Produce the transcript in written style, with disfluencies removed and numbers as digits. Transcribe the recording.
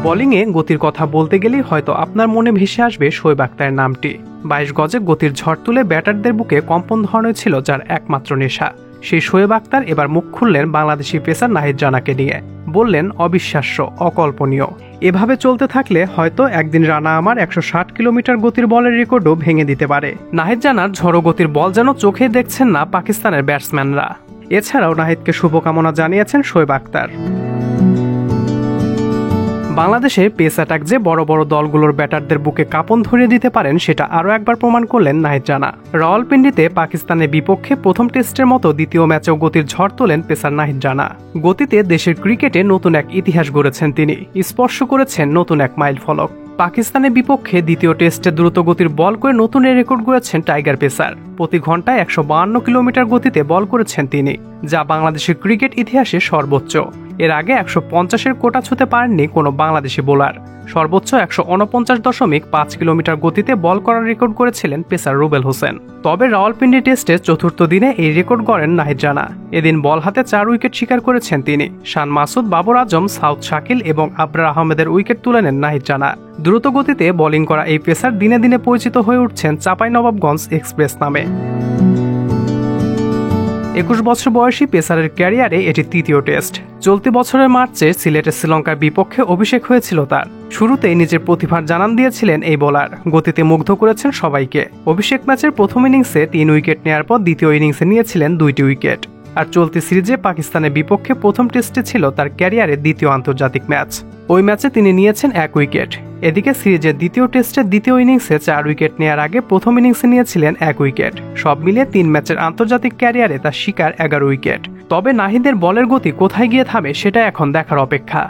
বোলিংয়ে গতির কথা বলতে গেলেই হয়তো আপনার মনে ভেসে আসবে শোয়েব আখতারের নামটি। 22 গজে গতির ঝড় তুলে ব্যাটারদের বুকে কম্পন ধরানো ছিল যার একমাত্র নেশা। সেই শোয়েব আখতার এবার মুখ খুললেন বাংলাদেশি পেসার নাহিদ রানাকে নিয়ে। বললেন, অবিশ্বাস্য, অকল্পনীয়। এভাবে চলতে থাকলে হয়তো একদিন রানা আমার 160 কিলোমিটার গতির বলের রেকর্ডও ভেঙে দিতে পারে। নাহিদ রানার ঝড়ো গতির বল যেন চোখে দেখছেন না পাকিস্তানের ব্যাটসম্যানরা। এছাড়াও নাহিদকে শুভকামনা জানিয়েছেন শোয়েব আখতার। বাংলাদেশে পেস অ্যাটাক যে বড় বড় দলগুলোর ব্যাটারদের বুকে কাঁপন ধরিয়ে দিতে পারেন সেটা আরও একবার প্রমাণ করলেন নাহিদ রানা। রাওয়ালপিন্ডিতে পাকিস্তানের বিপক্ষে প্রথম টেস্টের মতো দ্বিতীয় ম্যাচেও গতির ঝড় তোলেন পেসার নাহিদ রানা। গতিতে দেশের ক্রিকেটে নতুন এক ইতিহাস গড়েছেন তিনি, স্পর্শ করেছেন নতুন এক মাইল ফলক। পাকিস্তানের বিপক্ষে দ্বিতীয় টেস্টে দ্রুত গতির বল করে নতুন রেকর্ড গড়েছেন টাইগার পেসার। প্রতি ঘন্টায় 152 কিলোমিটার গতিতে বল করেছেন তিনি, যা বাংলাদেশের ক্রিকেট ইতিহাসে সর্বোচ্চ। এর আগে 150-এর কোটা ছুঁতে পারেননি কোনো বাংলাদেশি বোলার। সর্বোচ্চ 149.5 কিলোমিটার গতিতে বল করার রেকর্ড করেছিলেন পেসার রুবেল হোসেন। তবে রাওয়ালপিন্ডি টেস্টের চতুর্থ দিনে এই রেকর্ড গড়েন নাহিদ রানা। এদিন বল হাতে 4 উইকেট শিকার করেছেন তিনি। শান মাসুদ, বাবর আজম, সাউথ শাকিল এবং আবরার আহমেদের উইকেট তুলে নেন নাহিদ রানা। দ্রুত গতিতে বোলিং করা এই পেসার দিনে দিনে পরিচিত হয়ে উঠছেন চাঁপাইনবাবগঞ্জ এক্সপ্রেস নামে। 21 বছর বয়সী পেসারের ক্যারিয়ারে এটি তৃতীয় টেস্ট। চলতি বছরের মার্চে সিলেটে শ্রীলঙ্কার বিপক্ষে অভিষেক হয়েছিল তার। শুরুতেই নিজের প্রতিভার জানান দিয়েছিলেন এই বোলার। গতিতে মুগ্ধ করেছেন সবাইকে। অভিষেক ম্যাচের প্রথম ইনিংসে 3 উইকেট নেয়ার পর দ্বিতীয় ইনিংসে নিয়েছিলেন 2টি উইকেট। আর চলতি সিরিজে পাকিস্তানের বিপক্ষে প্রথম টেস্টে ছিল তার ক্যারিয়ারের দ্বিতীয় আন্তর্জাতিক ম্যাচ। ওই ম্যাচে তিনি নিয়েছেন 1 উইকেট। এদিকে সিরিজের দ্বিতীয় টেস্টের দ্বিতীয় ইনিংসে 4 উইকেট নেয়ার আগে প্রথম ইনিংসে নিয়েছিলেন 1 উইকেট। সব মিলিয়ে 3 ম্যাচের আন্তর্জাতিক ক্যারিয়ারে তার শিকার 11 উইকেট। তবে নাহিদের বলের গতি কোথায় গিয়ে থামে সেটা এখন দেখার অপেক্ষা।